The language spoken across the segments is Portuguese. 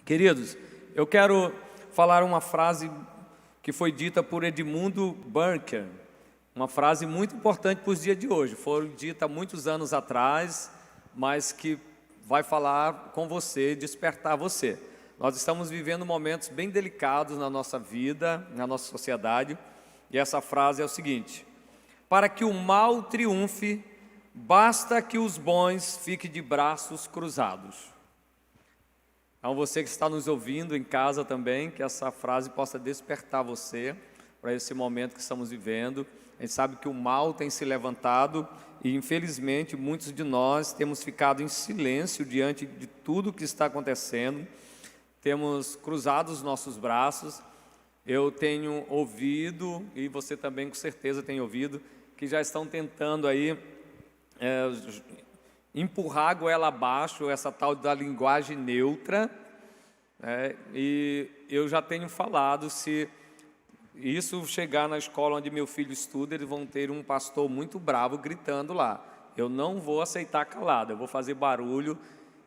Queridos, eu quero falar uma frase que foi dita por Edmundo Burke, uma frase muito importante para os dias de hoje. Foi dita há muitos anos atrás, mas que vai falar com você, despertar você. Nós estamos vivendo momentos bem delicados na nossa vida, na nossa sociedade, e essa frase é o seguinte: para que o mal triunfe, basta que os bons fiquem de braços cruzados. Então, você que está nos ouvindo em casa também, que essa frase possa despertar você para esse momento que estamos vivendo. A gente sabe que o mal tem se levantado e, infelizmente, muitos de nós temos ficado em silêncio diante de tudo que está acontecendo. Temos cruzado os nossos braços. Eu tenho ouvido, e você também com certeza tem ouvido, que já estão tentando aí empurrar a goela abaixo, essa tal da linguagem neutra, e eu já tenho falado, se isso chegar na escola onde meu filho estuda, eles vão ter um pastor muito bravo gritando lá. Eu não vou aceitar calado, eu vou fazer barulho,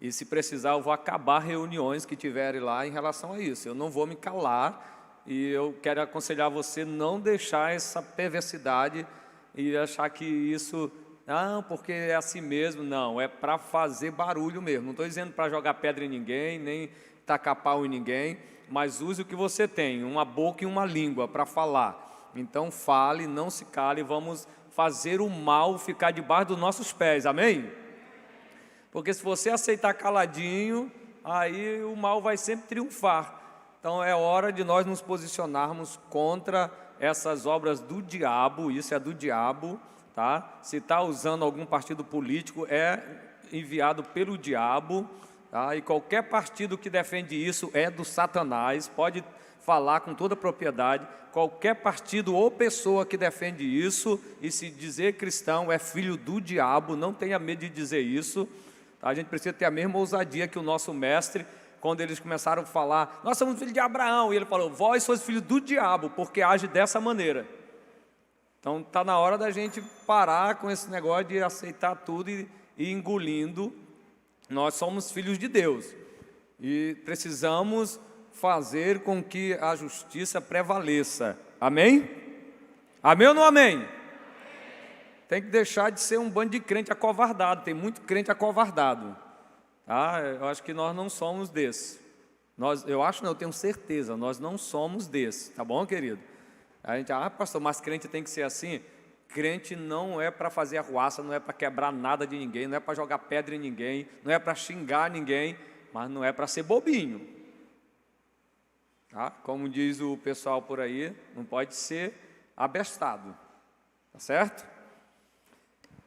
e se precisar eu vou acabar reuniões que tiverem lá em relação a isso. Eu não vou me calar, e eu quero aconselhar você não deixar essa perversidade e achar que isso... não, porque é assim mesmo. Não, é para fazer barulho mesmo. Não estou dizendo para jogar pedra em ninguém, nem tacar pau em ninguém, mas use o que você tem, uma boca e uma língua para falar. Então fale, não se cale, vamos fazer o mal ficar debaixo dos nossos pés, amém? Porque se você aceitar caladinho, aí o mal vai sempre triunfar. Então é hora de nós nos posicionarmos contra essas obras do diabo. Isso é do diabo. Tá? Se está usando algum partido político, é enviado pelo diabo, tá? E qualquer partido que defende isso é do Satanás, pode falar com toda propriedade. Qualquer partido ou pessoa que defende isso e se dizer cristão é filho do diabo, não tenha medo de dizer isso, tá? A gente precisa ter a mesma ousadia que o nosso mestre, quando eles começaram a falar, nós somos filhos de Abraão, e ele falou, vós sois filhos do diabo, porque age dessa maneira. Então está na hora da gente parar com esse negócio de aceitar tudo e ir engolindo. Nós somos filhos de Deus e precisamos fazer com que a justiça prevaleça. Amém? Amém ou não amém? Tem que deixar de ser um bando de crente acovardado. Tem muito crente acovardado, tá? Eu acho que nós não somos desse. Eu acho não, eu tenho certeza, nós não somos desse, tá bom, querido? A gente, pastor, mas crente tem que ser assim? Crente não é para fazer arruaça, não é para quebrar nada de ninguém, não é para jogar pedra em ninguém, não é para xingar ninguém, mas não é para ser bobinho. Tá? Como diz o pessoal por aí, não pode ser abestado. Tá certo?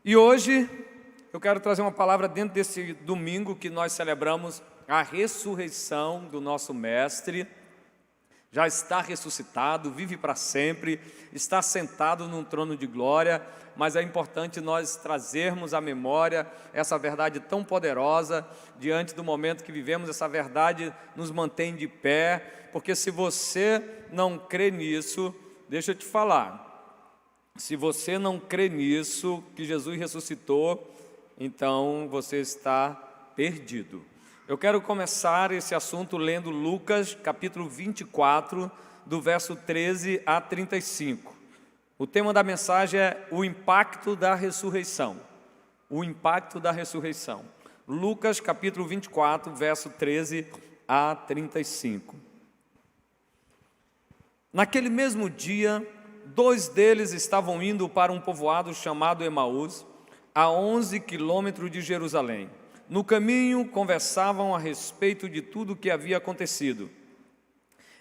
E hoje eu quero trazer uma palavra dentro desse domingo que nós celebramos a ressurreição do nosso Mestre. Já está ressuscitado, vive para sempre, está sentado num trono de glória, mas é importante nós trazermos à memória essa verdade tão poderosa, diante do momento que vivemos. Essa verdade nos mantém de pé, porque se você não crê nisso, deixa eu te falar, se você não crê nisso, que Jesus ressuscitou, então você está perdido. Eu quero começar esse assunto lendo Lucas, capítulo 24, do verso 13 a 35. O tema da mensagem é o impacto da ressurreição. O impacto da ressurreição. Lucas, capítulo 24, verso 13 a 35. Naquele mesmo dia, 2 deles estavam indo para um povoado chamado Emaús, a 11 quilômetros de Jerusalém. No caminho, conversavam a respeito de tudo o que havia acontecido.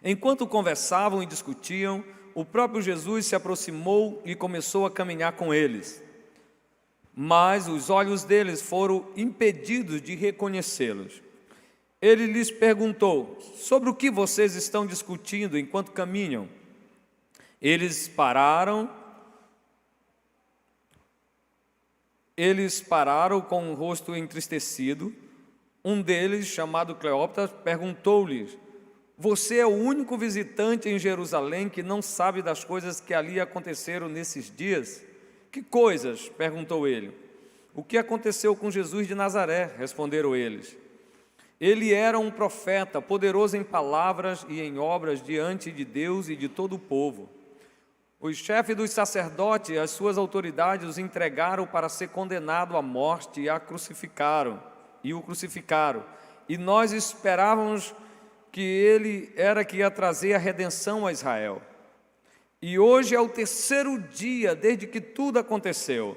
Enquanto conversavam e discutiam, o próprio Jesus se aproximou e começou a caminhar com eles. Mas os olhos deles foram impedidos de reconhecê-los. Ele lhes perguntou, sobre o que vocês estão discutindo enquanto caminham? Eles pararam com o rosto entristecido. Um deles, chamado Cleópatra, perguntou-lhes, você é o único visitante em Jerusalém que não sabe das coisas que ali aconteceram nesses dias? Que coisas? Perguntou ele. O que aconteceu com Jesus de Nazaré? Responderam eles. Ele era um profeta, poderoso em palavras e em obras diante de Deus e de todo o povo. Os chefes dos sacerdotes e as suas autoridades os entregaram para ser condenado à morte e o crucificaram. E nós esperávamos que ele era que ia trazer a redenção a Israel. E hoje é o terceiro dia desde que tudo aconteceu.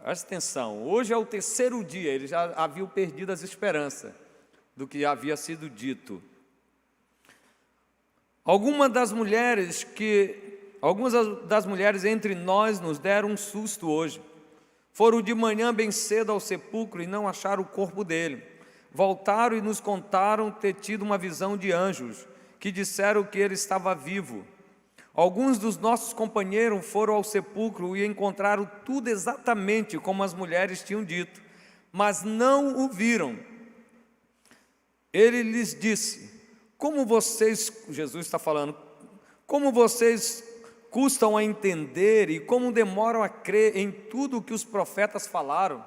Presta atenção, hoje é o terceiro dia, eles já haviam perdido as esperanças do que havia sido dito. Algumas das mulheres entre nós nos deram um susto hoje. Foram de manhã bem cedo ao sepulcro e não acharam o corpo dele. Voltaram e nos contaram ter tido uma visão de anjos, que disseram que ele estava vivo. Alguns dos nossos companheiros foram ao sepulcro e encontraram tudo exatamente como as mulheres tinham dito, mas não o viram. Ele lhes disse: Jesus está falando, como vocês custam a entender e como demoram a crer em tudo o que os profetas falaram?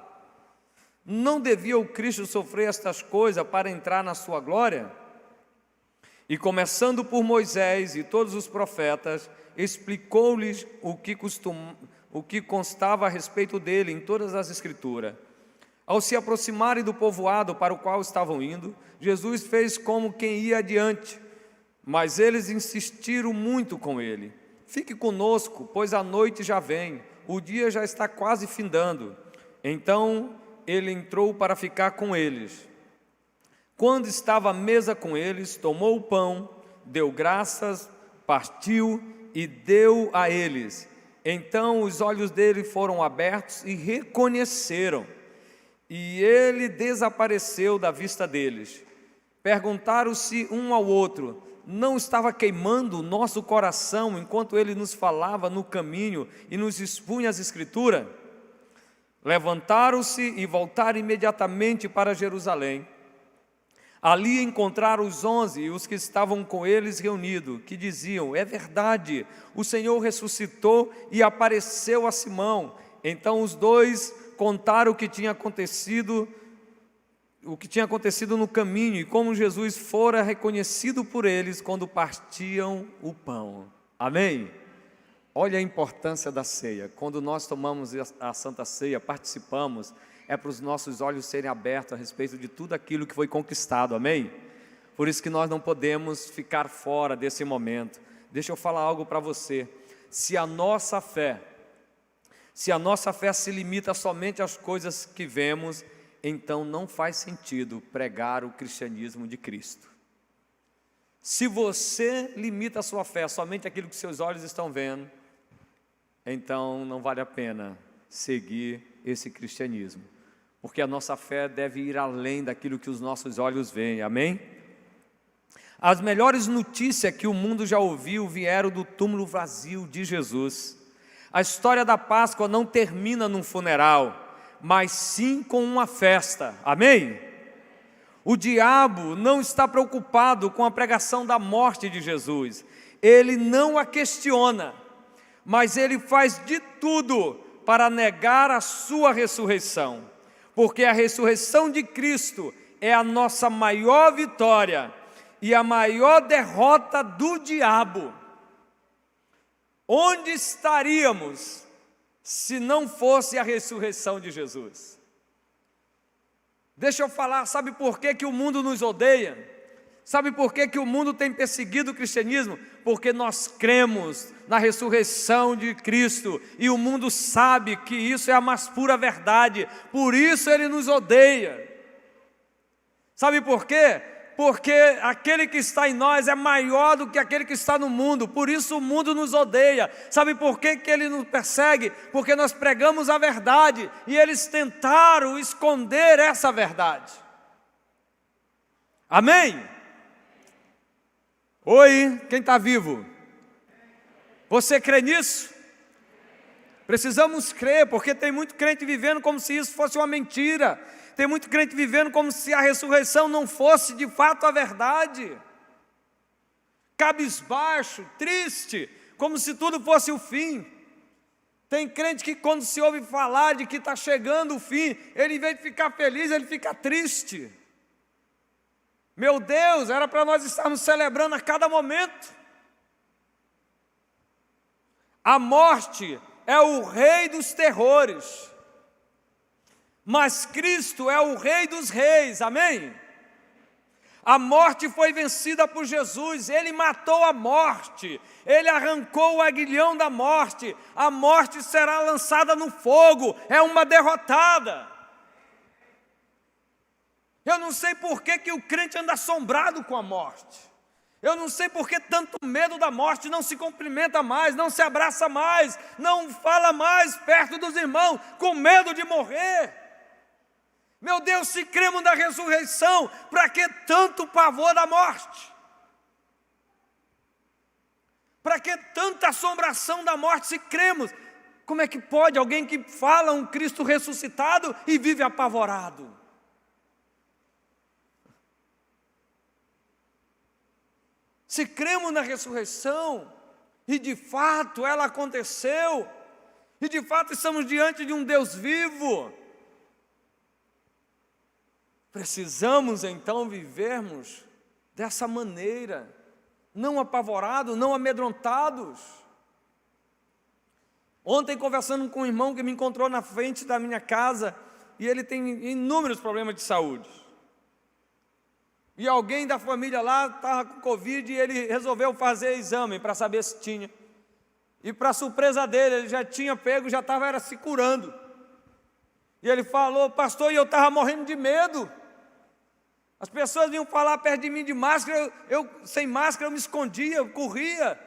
Não devia o Cristo sofrer estas coisas para entrar na sua glória? E começando por Moisés e todos os profetas, explicou-lhes o que constava a respeito dele em todas as Escrituras. Ao se aproximarem do povoado para o qual estavam indo, Jesus fez como quem ia adiante, mas eles insistiram muito com ele: fique conosco, pois a noite já vem, o dia já está quase findando. Então ele entrou para ficar com eles. Quando estava à mesa com eles, tomou o pão, deu graças, partiu e deu a eles. Então os olhos dele foram abertos e reconheceram, e ele desapareceu da vista deles. Perguntaram-se um ao outro: não estava queimando o nosso coração enquanto ele nos falava no caminho e nos expunha as Escrituras? Levantaram-se e voltaram imediatamente para Jerusalém. Ali encontraram os 11 e os que estavam com eles reunidos, que diziam: é verdade, o Senhor ressuscitou e apareceu a Simão. Então os dois contaram o que tinha acontecido no caminho e como Jesus fora reconhecido por eles quando partiam o pão. Amém? Olha a importância da ceia. Quando nós tomamos a Santa Ceia, participamos, é para os nossos olhos serem abertos a respeito de tudo aquilo que foi conquistado, amém? Por isso que nós não podemos ficar fora desse momento. Deixa eu falar algo para você. Se a nossa fé se limita somente às coisas que vemos, então não faz sentido pregar o cristianismo de Cristo. Se você limita a sua fé somente àquilo que seus olhos estão vendo, então não vale a pena seguir esse cristianismo, porque a nossa fé deve ir além daquilo que os nossos olhos veem, amém? As melhores notícias que o mundo já ouviu vieram do túmulo vazio de Jesus. A história da Páscoa não termina num funeral, mas sim com uma festa, amém? O diabo não está preocupado com a pregação da morte de Jesus, ele não a questiona, mas ele faz de tudo para negar a sua ressurreição, porque a ressurreição de Cristo é a nossa maior vitória e a maior derrota do diabo. Onde estaríamos se não fosse a ressurreição de Jesus? Deixa eu falar, sabe por que o mundo nos odeia? Sabe por que o mundo tem perseguido o cristianismo? Porque nós cremos na ressurreição de Cristo, e o mundo sabe que isso é a mais pura verdade, por isso ele nos odeia. Sabe por quê? Porque aquele que está em nós é maior do que aquele que está no mundo, por isso o mundo nos odeia. Sabe por que ele nos persegue? Porque nós pregamos a verdade, e eles tentaram esconder essa verdade. Amém? Oi, quem está vivo? Você crê nisso? Precisamos crer, porque tem muito crente vivendo como se isso fosse uma mentira. Tem muito crente vivendo como se a ressurreição não fosse de fato a verdade. Cabisbaixo, triste, como se tudo fosse o fim. Tem crente que quando se ouve falar de que está chegando o fim, ele em vez de ficar feliz, ele fica triste. Meu Deus, era para nós estarmos celebrando a cada momento. A morte é o rei dos terrores, mas Cristo é o rei dos reis, amém? A morte foi vencida por Jesus, Ele matou a morte, Ele arrancou o aguilhão da morte, a morte será lançada no fogo, é uma derrotada. Eu não sei por que o crente anda assombrado com a morte. Eu não sei por que tanto medo da morte, não se cumprimenta mais, não se abraça mais, não fala mais perto dos irmãos, com medo de morrer. Meu Deus, se cremos na ressurreição, para que tanto pavor da morte? Para que tanta assombração da morte se cremos? Como é que pode alguém que fala um Cristo ressuscitado e vive apavorado? Se cremos na ressurreição, e de fato ela aconteceu, e de fato estamos diante de um Deus vivo, precisamos então vivermos dessa maneira, não apavorados, não amedrontados. Ontem, conversando com um irmão que me encontrou na frente da minha casa, e ele tem inúmeros problemas de saúde. E alguém da família lá estava com Covid e ele resolveu fazer exame para saber se tinha. E para surpresa dele, ele já tinha pego, já estava se curando. E ele falou: pastor, e eu estava morrendo de medo. As pessoas vinham falar perto de mim de máscara, eu sem máscara eu me escondia, eu corria.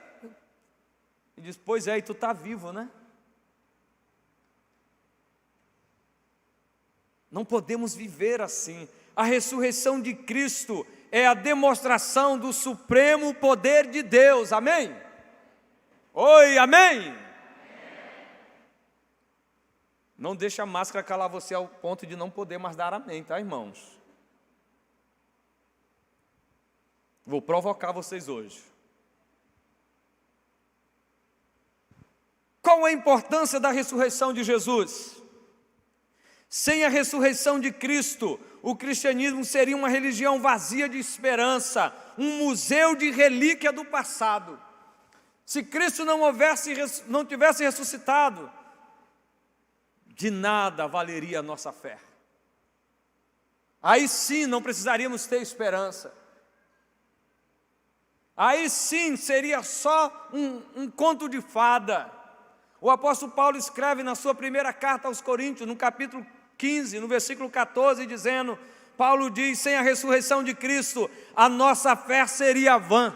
E disse: pois é, e tu está vivo, né? Não podemos viver assim. A ressurreição de Cristo é a demonstração do supremo poder de Deus, amém? Oi, amém? Não deixe a máscara calar você ao ponto de não poder mais dar amém, tá, irmãos? Vou provocar vocês hoje. Qual a importância da ressurreição de Jesus? Sem a ressurreição de Cristo, o cristianismo seria uma religião vazia de esperança, um museu de relíquia do passado. Se Cristo não tivesse ressuscitado, de nada valeria a nossa fé. Aí sim não precisaríamos ter esperança. Aí sim seria só um conto de fada. O apóstolo Paulo escreve na sua primeira carta aos Coríntios, no capítulo 15, no versículo 14, dizendo, Paulo diz: sem a ressurreição de Cristo, a nossa fé seria vã.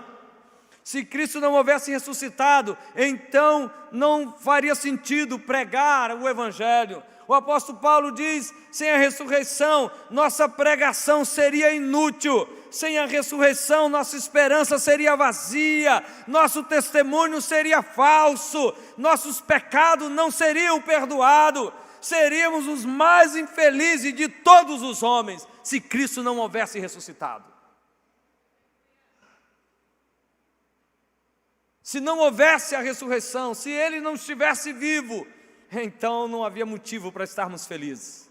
Se Cristo não houvesse ressuscitado, então não faria sentido pregar o Evangelho. O apóstolo Paulo diz: sem a ressurreição, nossa pregação seria inútil. Sem a ressurreição, nossa esperança seria vazia, nosso testemunho seria falso, nossos pecados não seriam perdoados, seríamos os mais infelizes de todos os homens, se Cristo não houvesse ressuscitado. Se não houvesse a ressurreição, se Ele não estivesse vivo, então não havia motivo para estarmos felizes,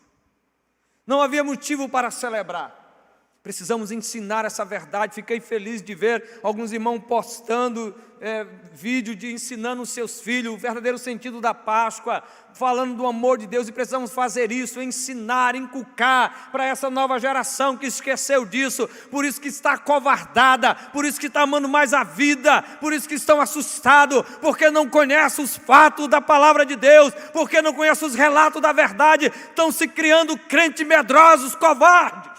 não havia motivo para celebrar. Precisamos ensinar essa verdade. Fiquei feliz de ver alguns irmãos postando vídeo ensinando os seus filhos o verdadeiro sentido da Páscoa, falando do amor de Deus, e precisamos fazer isso, ensinar, inculcar para essa nova geração que esqueceu disso, por isso que está acovardada, por isso que está amando mais a vida, por isso que estão assustados, porque não conhecem os fatos da palavra de Deus, porque não conhecem os relatos da verdade, estão se criando crentes medrosos, covardes.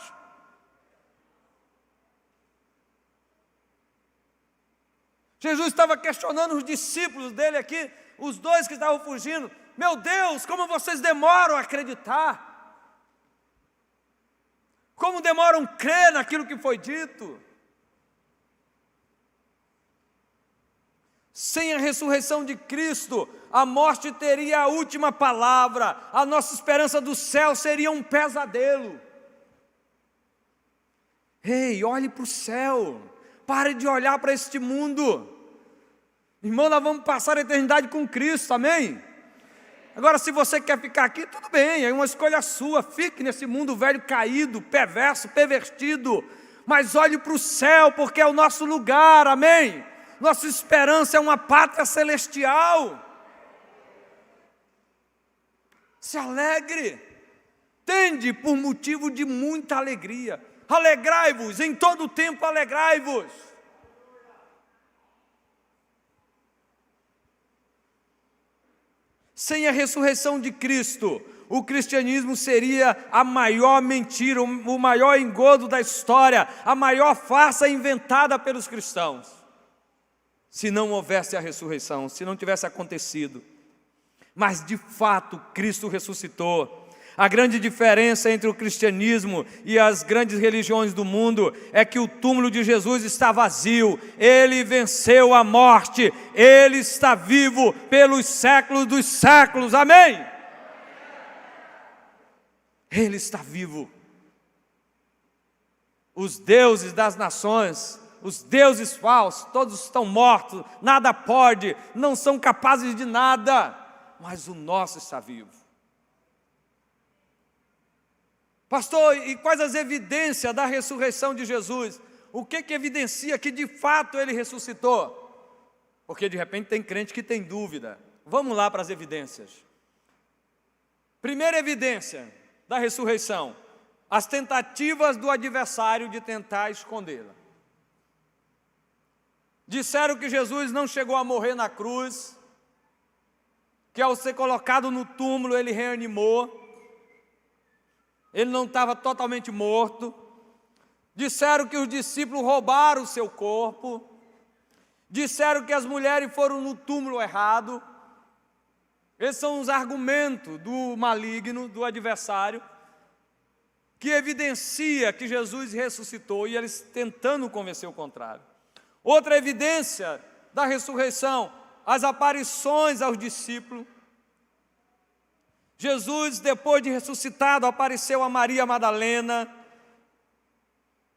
Jesus estava questionando os discípulos dele aqui, os dois que estavam fugindo. Meu Deus, como vocês demoram a acreditar? Como demoram a crer naquilo que foi dito? Sem a ressurreição de Cristo, a morte teria a última palavra, a nossa esperança do céu seria um pesadelo. Ei, olhe para o céu. Pare de olhar para este mundo. Irmão, nós vamos passar a eternidade com Cristo, amém? Agora, se você quer ficar aqui, tudo bem, é uma escolha sua. Fique nesse mundo velho caído, perverso, pervertido. mas olhe para o céu, porque é o nosso lugar, amém? Nossa esperança é uma pátria celestial. Se alegre, tende por motivo de muita alegria. Alegrai-vos, em todo o tempo alegrai-vos. Sem a ressurreição de Cristo, o cristianismo seria a maior mentira, o maior engodo da história, a maior farsa inventada pelos cristãos. Se não houvesse a ressurreição, se não tivesse acontecido. Mas de fato Cristo ressuscitou. A grande diferença entre o cristianismo e as grandes religiões do mundo é que o túmulo de Jesus está vazio. Ele venceu a morte, Ele está vivo pelos séculos dos séculos, amém? Ele está vivo. Os deuses das nações, os deuses falsos, todos estão mortos, nada pode, não são capazes de nada, mas o nosso está vivo. Pastor, e quais as evidências da ressurreição de Jesus? O que evidencia que de fato Ele ressuscitou? Porque de repente tem crente que tem dúvida. Vamos lá para as evidências. Primeira evidência da ressurreição: as tentativas do adversário de tentar escondê-la. Disseram que Jesus não chegou a morrer na cruz, que ao ser colocado no túmulo Ele reanimou. Ele não estava totalmente morto. Disseram que os discípulos roubaram o seu corpo. Disseram que as mulheres foram no túmulo errado. Esses são os argumentos do maligno, do adversário, que evidencia que Jesus ressuscitou, e eles tentando convencer o contrário. Outra evidência da ressurreição: as aparições aos discípulos. Jesus, depois de ressuscitado, apareceu a Maria Madalena,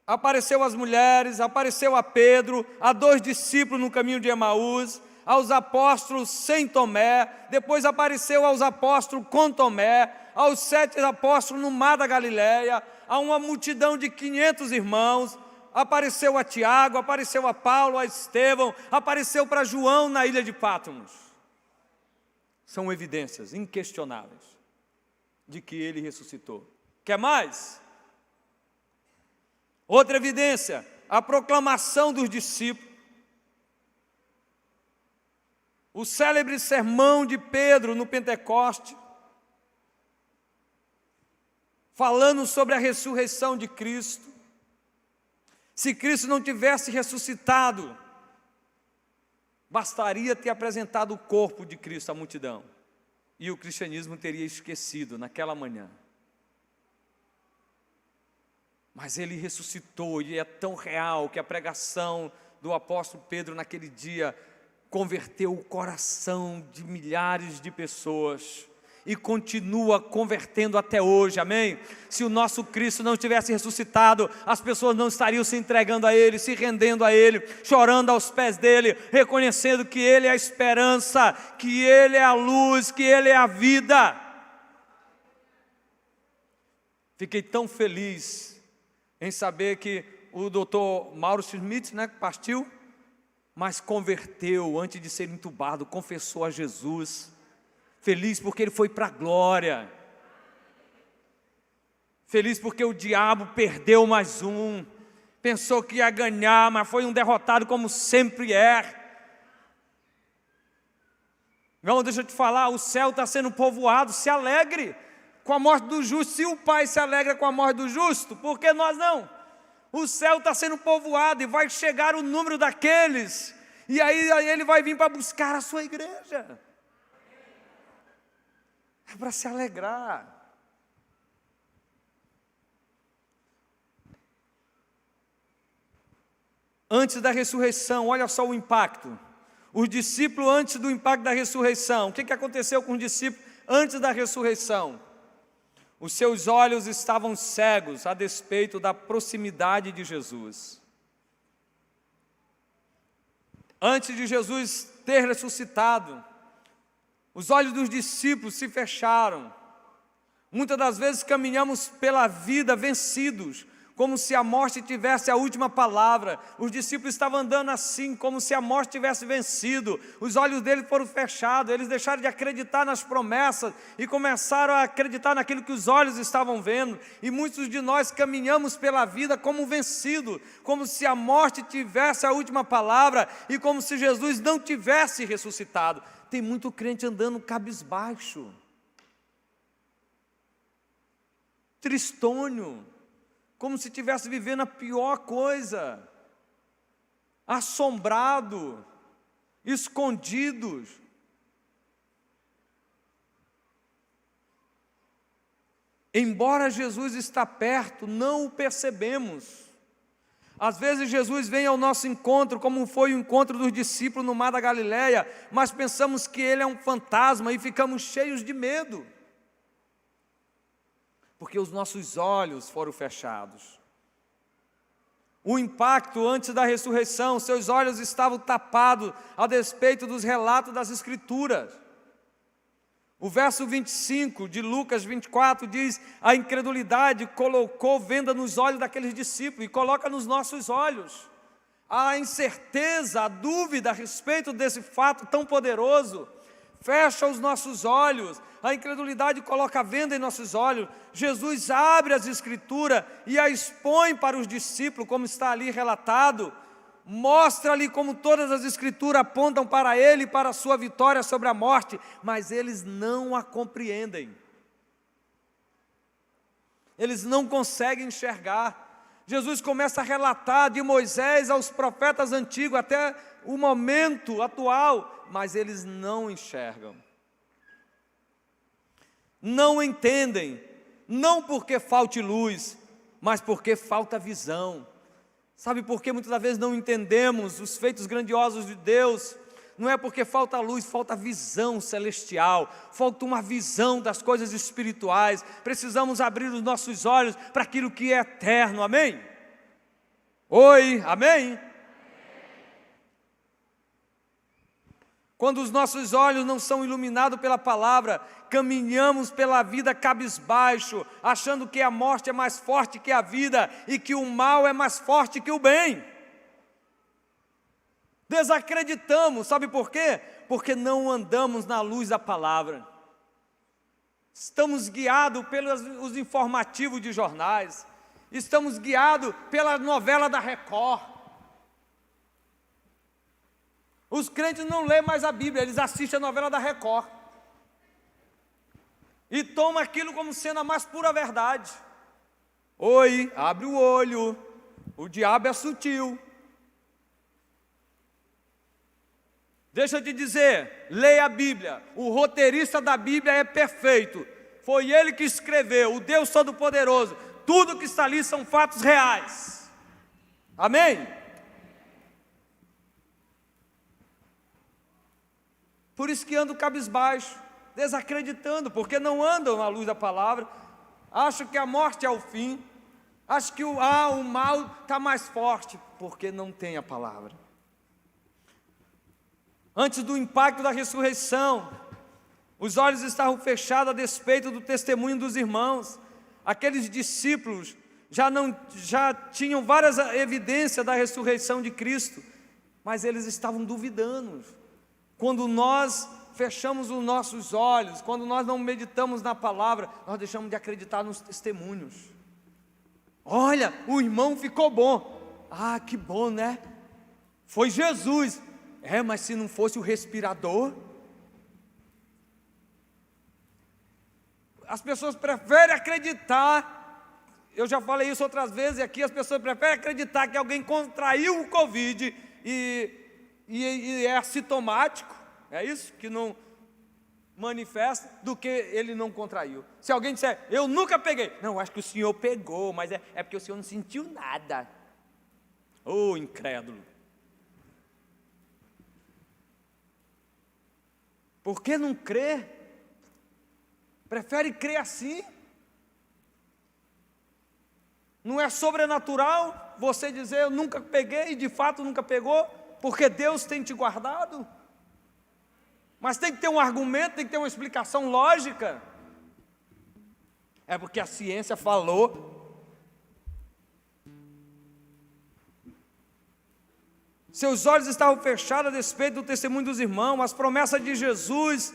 apareceu às mulheres, apareceu a Pedro, a 2 discípulos no caminho de Emaús, aos apóstolos sem Tomé, depois apareceu aos apóstolos com Tomé, aos 7 apóstolos no mar da Galileia, a uma multidão de 500 irmãos, apareceu a Tiago, apareceu a Paulo, a Estevão, apareceu para João na ilha de Patmos. São evidências inquestionáveis de que Ele ressuscitou. Quer mais? Outra evidência: a proclamação dos discípulos. O célebre sermão de Pedro no Pentecoste, falando sobre a ressurreição de Cristo. Se Cristo não tivesse ressuscitado, bastaria ter apresentado o corpo de Cristo à multidão, e o cristianismo teria esquecido naquela manhã. Mas Ele ressuscitou, e é tão real que a pregação do apóstolo Pedro naquele dia converteu o coração de milhares de pessoas, e continua convertendo até hoje, amém? Se o nosso Cristo não tivesse ressuscitado, as pessoas não estariam se entregando a Ele, se rendendo a Ele, chorando aos pés dEle, reconhecendo que Ele é a esperança, que Ele é a luz, que Ele é a vida. Fiquei tão feliz em saber que o doutor Mauro Schmitz, partiu, mas converteu antes de ser entubado, confessou a Jesus. Feliz porque ele foi para a glória. Feliz porque o diabo perdeu mais um. Pensou que ia ganhar, mas foi um derrotado como sempre é. Irmão, deixa eu te falar, o céu está sendo povoado, se alegre com a morte do justo. Se o Pai se alegra com a morte do justo, por que nós não? O céu está sendo povoado e vai chegar o número daqueles, e aí Ele vai vir para buscar a sua igreja. É para se alegrar. Antes da ressurreição, olha só o impacto. Os discípulos antes do impacto da ressurreição. O que aconteceu com os discípulos antes da ressurreição? Os seus olhos estavam cegos a despeito da proximidade de Jesus. Antes de Jesus ter ressuscitado, os olhos dos discípulos se fecharam. Muitas das vezes caminhamos pela vida vencidos, como se a morte tivesse a última palavra. Os discípulos estavam andando assim, como se a morte tivesse vencido. Os olhos deles foram fechados, eles deixaram de acreditar nas promessas e começaram a acreditar naquilo que os olhos estavam vendo. E muitos de nós caminhamos pela vida como vencidos, como se a morte tivesse a última palavra e como se Jesus não tivesse ressuscitado. Tem muito crente andando cabisbaixo, tristonho, como se estivesse vivendo a pior coisa, assombrado, escondidos. Embora Jesus está perto, não o percebemos. Às vezes Jesus vem ao nosso encontro, como foi o encontro dos discípulos no mar da Galileia, mas pensamos que ele é um fantasma e ficamos cheios de medo, porque os nossos olhos foram fechados. O impacto antes da ressurreição, seus olhos estavam tapados a despeito dos relatos das Escrituras. O verso 25 de Lucas 24 diz: a incredulidade colocou venda nos olhos daqueles discípulos e coloca nos nossos olhos. A incerteza, a dúvida a respeito desse fato tão poderoso fecha os nossos olhos. A incredulidade coloca a venda em nossos olhos. Jesus abre as Escrituras e a expõe para os discípulos, como está ali relatado. Mostra-lhe como todas as Escrituras apontam para ele e para a sua vitória sobre a morte, mas eles não a compreendem. Eles não conseguem enxergar. Jesus começa a relatar de Moisés aos profetas antigos até o momento atual, mas eles não enxergam. Não entendem, não porque falte luz, mas porque falta visão. Sabe por que muitas das vezes não entendemos os feitos grandiosos de Deus? Não é porque falta luz, falta visão celestial, falta uma visão das coisas espirituais. Precisamos abrir os nossos olhos para aquilo que é eterno, amém? Oi, amém? Quando os nossos olhos não são iluminados pela palavra, caminhamos pela vida cabisbaixo, achando que a morte é mais forte que a vida e que o mal é mais forte que o bem. Desacreditamos, sabe por quê? Porque não andamos na luz da palavra. Estamos guiados pelos informativos de jornais, estamos guiados pela novela da Record. Os crentes não lêem mais a Bíblia, eles assistem a novela da Record. E tomam aquilo como sendo a mais pura verdade. Oi, abre o olho, o diabo é sutil. Deixa eu te dizer, leia a Bíblia, o roteirista da Bíblia é perfeito. Foi ele que escreveu, o Deus Todo-Poderoso. Tudo que está ali são fatos reais. Amém? Por isso que ando cabisbaixo, desacreditando, porque não andam na luz da palavra, acham que a morte é o fim, acham que o mal está mais forte, porque não tem a palavra. Antes do impacto da ressurreição, os olhos estavam fechados a despeito do testemunho dos irmãos. Aqueles discípulos já tinham várias evidências da ressurreição de Cristo, mas eles estavam duvidando. Quando nós fechamos os nossos olhos, quando nós não meditamos na palavra, nós deixamos de acreditar nos testemunhos. Olha, o irmão ficou bom. Ah, que bom, né? Foi Jesus. Mas se não fosse o respirador? As pessoas preferem acreditar, eu já falei isso outras vezes aqui, as pessoas preferem acreditar que alguém contraiu o Covid e é assintomático, é isso? Que não manifesta, do que ele não contraiu. Se alguém disser, eu nunca peguei, não, acho que o senhor pegou, mas é porque o senhor não sentiu nada. Ô, incrédulo. Por que não crê? Prefere crer assim? Não é sobrenatural você dizer, eu nunca peguei, e de fato nunca pegou, porque Deus tem te guardado? Mas tem que ter um argumento, tem que ter uma explicação lógica. É porque a ciência falou. Seus olhos estavam fechados a despeito do testemunho dos irmãos, as promessas de Jesus,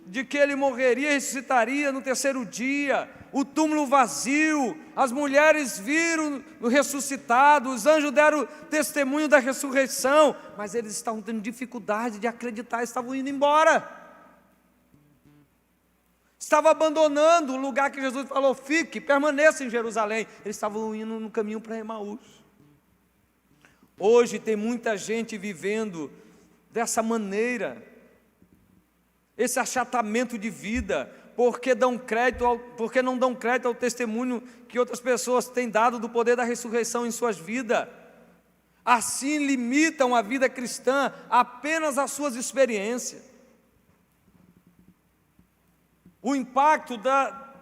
de que ele morreria e ressuscitaria no terceiro dia, o túmulo vazio, as mulheres viram o ressuscitado, os anjos deram testemunho da ressurreição, mas eles estavam tendo dificuldade de acreditar, estavam indo embora, estavam abandonando o lugar que Jesus falou, fique, permaneça em Jerusalém, eles estavam indo no caminho para Emaús. Hoje tem muita gente vivendo dessa maneira, esse achatamento de vida, porque não dão crédito ao testemunho que outras pessoas têm dado do poder da ressurreição em suas vidas. Assim limitam a vida cristã apenas às suas experiências. O impacto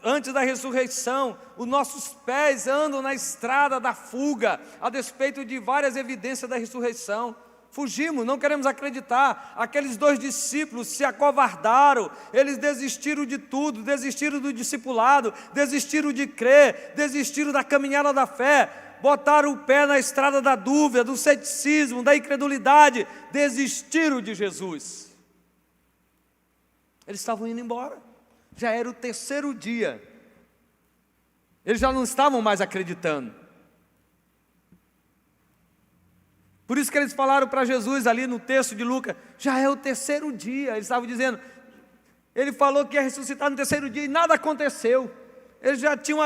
antes da ressurreição, os nossos pés andam na estrada da fuga, a despeito de várias evidências da ressurreição. Fugimos, não queremos acreditar. Aqueles 2 discípulos se acovardaram, eles desistiram de tudo, desistiram do discipulado, desistiram de crer, desistiram da caminhada da fé, botaram o pé na estrada da dúvida, do ceticismo, da incredulidade, desistiram de Jesus. Eles estavam indo embora, já era o terceiro dia, eles já não estavam mais acreditando. Por isso que eles falaram para Jesus ali no texto de Lucas, já é o terceiro dia, eles estavam dizendo, ele falou que ia ressuscitar no terceiro dia e nada aconteceu, eles já tinham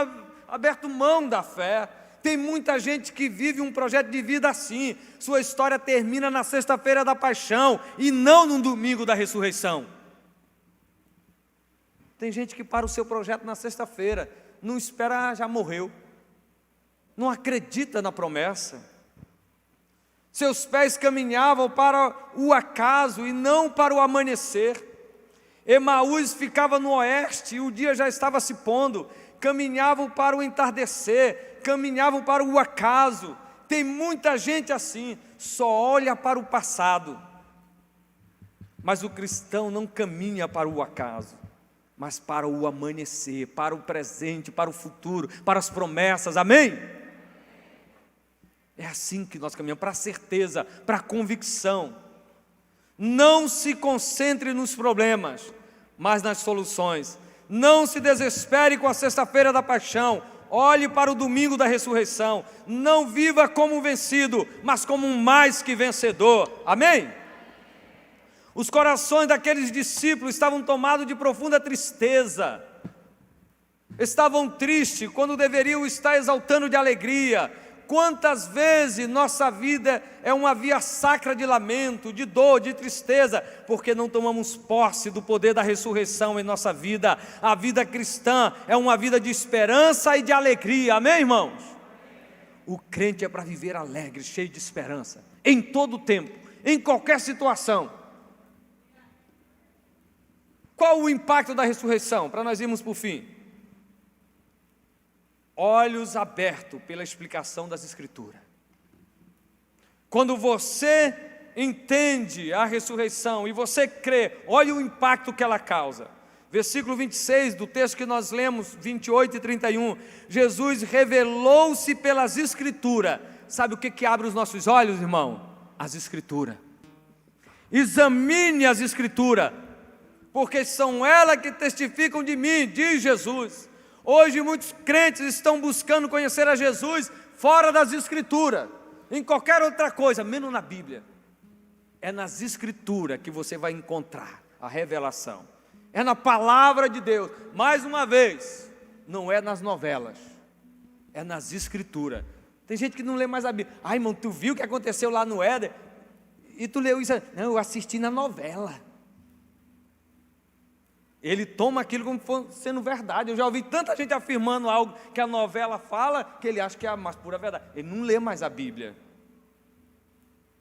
aberto mão da fé. Tem muita gente que vive um projeto de vida assim, sua história termina na sexta-feira da paixão e não no domingo da ressurreição. Tem gente que para o seu projeto na sexta-feira, não espera, já morreu, não acredita na promessa. Seus pés caminhavam para o acaso e não para o amanhecer. Emaús ficava no oeste e o dia já estava se pondo. Caminhavam para o entardecer, caminhavam para o acaso. Tem muita gente assim, só olha para o passado. Mas o cristão não caminha para o acaso, mas para o amanhecer, para o presente, para o futuro, para as promessas, amém? É assim que nós caminhamos, para a certeza, para a convicção. Não se concentre nos problemas, mas nas soluções. Não se desespere com a sexta-feira da paixão, olhe para o domingo da ressurreição. Não viva como um vencido, mas como um mais que vencedor, amém? Os corações daqueles discípulos estavam tomados de profunda tristeza, estavam tristes quando deveriam estar exaltando de alegria. Quantas vezes nossa vida é uma via sacra de lamento, de dor, de tristeza, porque não tomamos posse do poder da ressurreição em nossa vida. A vida cristã é uma vida de esperança e de alegria, amém, irmãos? O crente é para viver alegre, cheio de esperança, em todo tempo, em qualquer situação. Qual o impacto da ressurreição? Para nós irmos para o fim. Olhos abertos pela explicação das Escrituras. Quando você entende a ressurreição e você crê, olha o impacto que ela causa. Versículo 26 do texto que nós lemos, 28 e 31. Jesus revelou-se pelas Escrituras. Sabe o que abre os nossos olhos, irmão? As Escrituras. Examine as Escrituras, porque são elas que testificam de mim, diz Jesus. Hoje muitos crentes estão buscando conhecer a Jesus fora das Escrituras, em qualquer outra coisa, menos na Bíblia. É nas Escrituras que você vai encontrar a revelação. É na palavra de Deus. Mais uma vez, não é nas novelas, é nas Escrituras. Tem gente que não lê mais a Bíblia. Ai, irmão, tu viu o que aconteceu lá no Éden? E tu leu isso? Não, eu assisti na novela. Ele toma aquilo como sendo verdade. Eu já ouvi tanta gente afirmando algo que a novela fala, que ele acha que é a mais pura verdade. Ele não lê mais a Bíblia.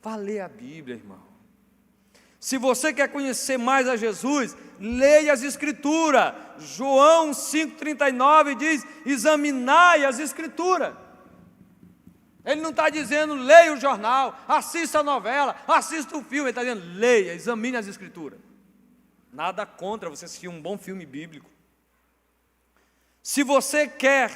Vá ler a Bíblia, irmão. Se você quer conhecer mais a Jesus, leia as Escrituras. João 5,39 diz, examinai as Escrituras. Ele não está dizendo, leia o jornal, assista a novela, assista o filme. Ele está dizendo, leia, examine as Escrituras. Nada contra você assistir um bom filme bíblico. Se você quer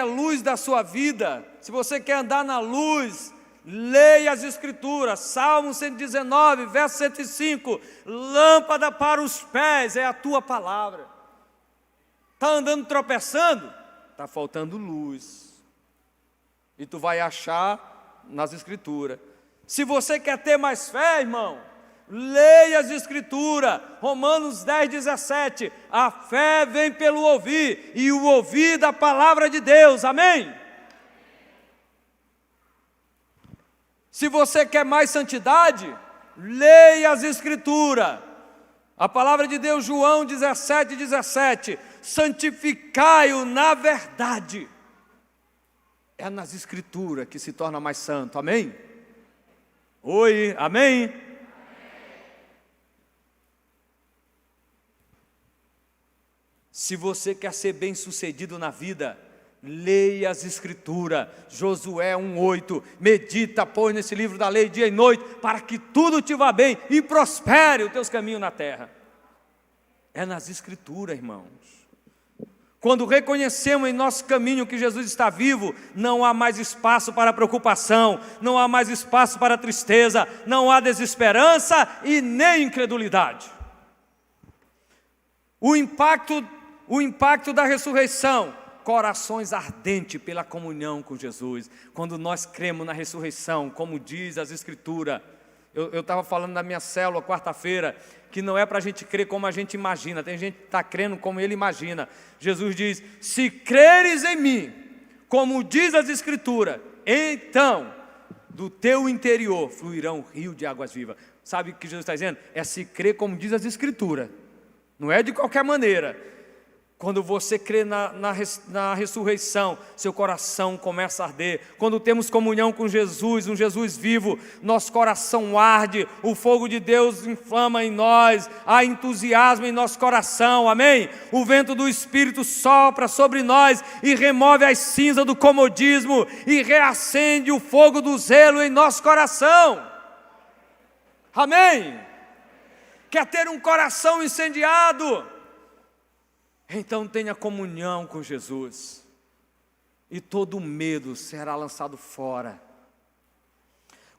luz da sua vida, se você quer andar na luz, Leia as Escrituras. Salmo 119, verso 105. Lâmpada para os pés é a tua palavra. Está andando tropeçando? Está faltando luz. E tu vai achar nas Escrituras. Se você quer ter mais fé, irmão, leia as Escrituras. Romanos 10, 17. A fé vem pelo ouvir, e o ouvir da palavra de Deus. Amém? Se você quer mais santidade, leia as Escrituras. A palavra de Deus, João 17, 17. Santificai-o na verdade. É nas Escrituras que se torna mais santo. Amém? Oi, amém? Se você quer ser bem-sucedido na vida, leia as Escrituras. Josué 1:8. Medita, pois, nesse livro da lei dia e noite, para que tudo te vá bem e prospere os teus caminhos na terra. É nas Escrituras, irmãos. Quando reconhecemos em nosso caminho que Jesus está vivo, não há mais espaço para preocupação, não há mais espaço para tristeza, não há desesperança e nem incredulidade. O impacto da ressurreição, corações ardentes pela comunhão com Jesus. Quando nós cremos na ressurreição, como diz as Escrituras. Eu estava falando na minha célula quarta-feira, que não é para a gente crer como a gente imagina. Tem gente que está crendo como ele imagina. Jesus diz, se creres em mim, como diz as Escrituras, então do teu interior fluirão um rio de águas vivas. Sabe o que Jesus está dizendo? É se crer como diz as Escrituras. Não é de qualquer maneira. Quando você crê na ressurreição, seu coração começa a arder. Quando temos comunhão com Jesus, um Jesus vivo, nosso coração arde, o fogo de Deus inflama em nós, há entusiasmo em nosso coração, amém? O vento do Espírito sopra sobre nós e remove as cinzas do comodismo e reacende o fogo do zelo em nosso coração, amém? Quer ter um coração incendiado? Então tenha comunhão com Jesus, e todo medo será lançado fora.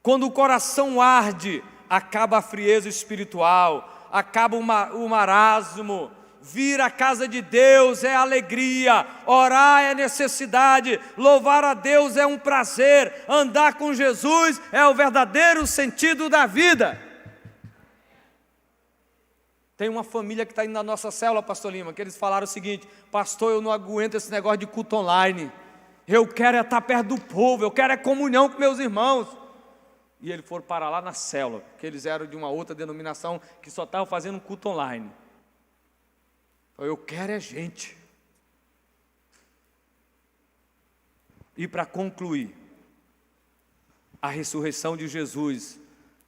Quando o coração arde, acaba a frieza espiritual, acaba o marasmo. Vir à casa de Deus é alegria, orar é necessidade, louvar a Deus é um prazer, andar com Jesus é o verdadeiro sentido da vida. Tem uma família que está indo na nossa célula, pastor Lima, que eles falaram o seguinte: pastor, eu não aguento esse negócio de culto online, eu quero é estar perto do povo, eu quero é comunhão com meus irmãos. E eles foram parar lá na célula, que eles eram de uma outra denominação, que só estavam fazendo culto online. Eu quero é gente. E para concluir, a ressurreição de Jesus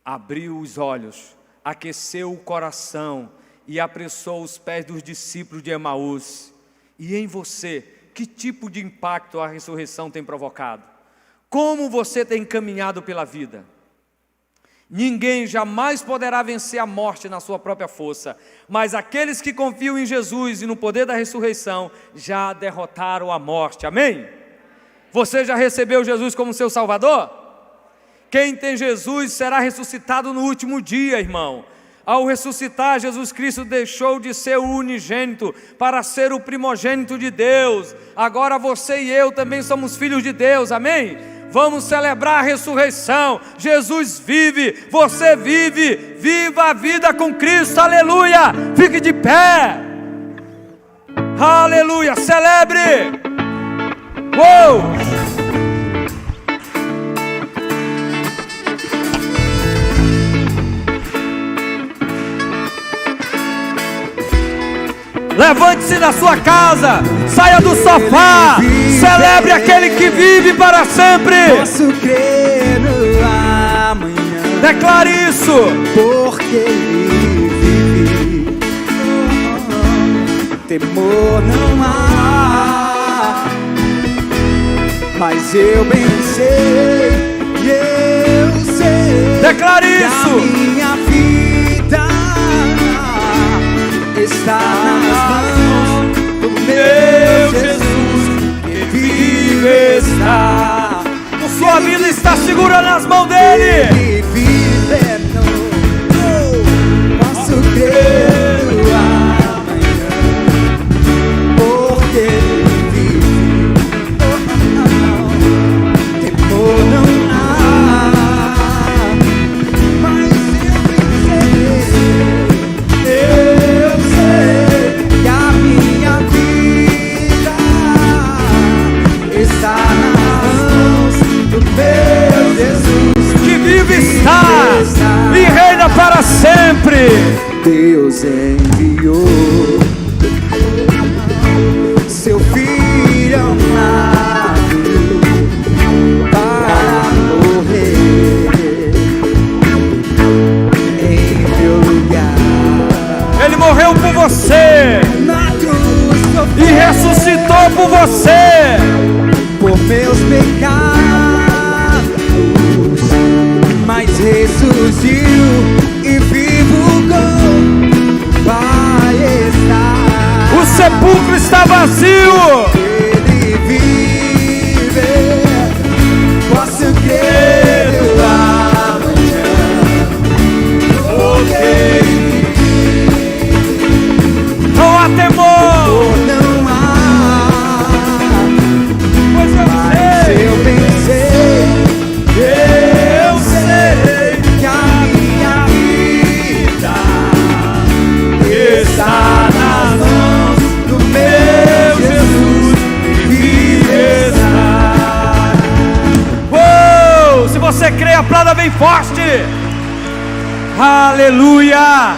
abriu os olhos, aqueceu o coração e apressou os pés dos discípulos de Emaús. E em você, que tipo de impacto a ressurreição tem provocado? Como você tem caminhado pela vida? Ninguém jamais poderá vencer a morte na sua própria força, mas aqueles que confiam em Jesus e no poder da ressurreição já derrotaram a morte, amém? Você já recebeu Jesus como seu Salvador? Quem tem Jesus será ressuscitado no último dia, irmão. Ao ressuscitar, Jesus Cristo deixou de ser o unigênito para ser o primogênito de Deus. Agora você e eu também somos filhos de Deus, amém? Vamos celebrar a ressurreição. Jesus vive, você vive, viva a vida com Cristo, aleluia. Fique de pé, aleluia, celebre. Uou! Levante-se na sua casa, saia do sofá, celebre aquele que vive para sempre. Posso crer no amanhã, declare isso, porque ele vive. Temor não há, mas eu bem sei, eu sei. Declare que isso. A minha vida está nas mãos do meu Jesus, que vive está. Sua vida está está segurando as mãos dele. Ele vive eterno. Posso crer no amanhã, porque ele vive. Temor não há, mas eu sei que a minha vida está nas mãos do meu Jesus, Que vive está e reina para sempre. Deus enviou seu filho amado para morrer em meu lugar. Ele morreu por você Na cruz e sofreu ressuscitou por você. por meus pecados, mas ressurgiu e vivo vai estar. O sepulcro está vazio. Ele vive, posso crer no amanhã, porque Não há temor, não há, pois eu sei. eu pensei, eu sei que a minha vida está nas mãos do meu Jesus, vive estar. Uou! Se você crê, aplauda bem forte. Aleluia.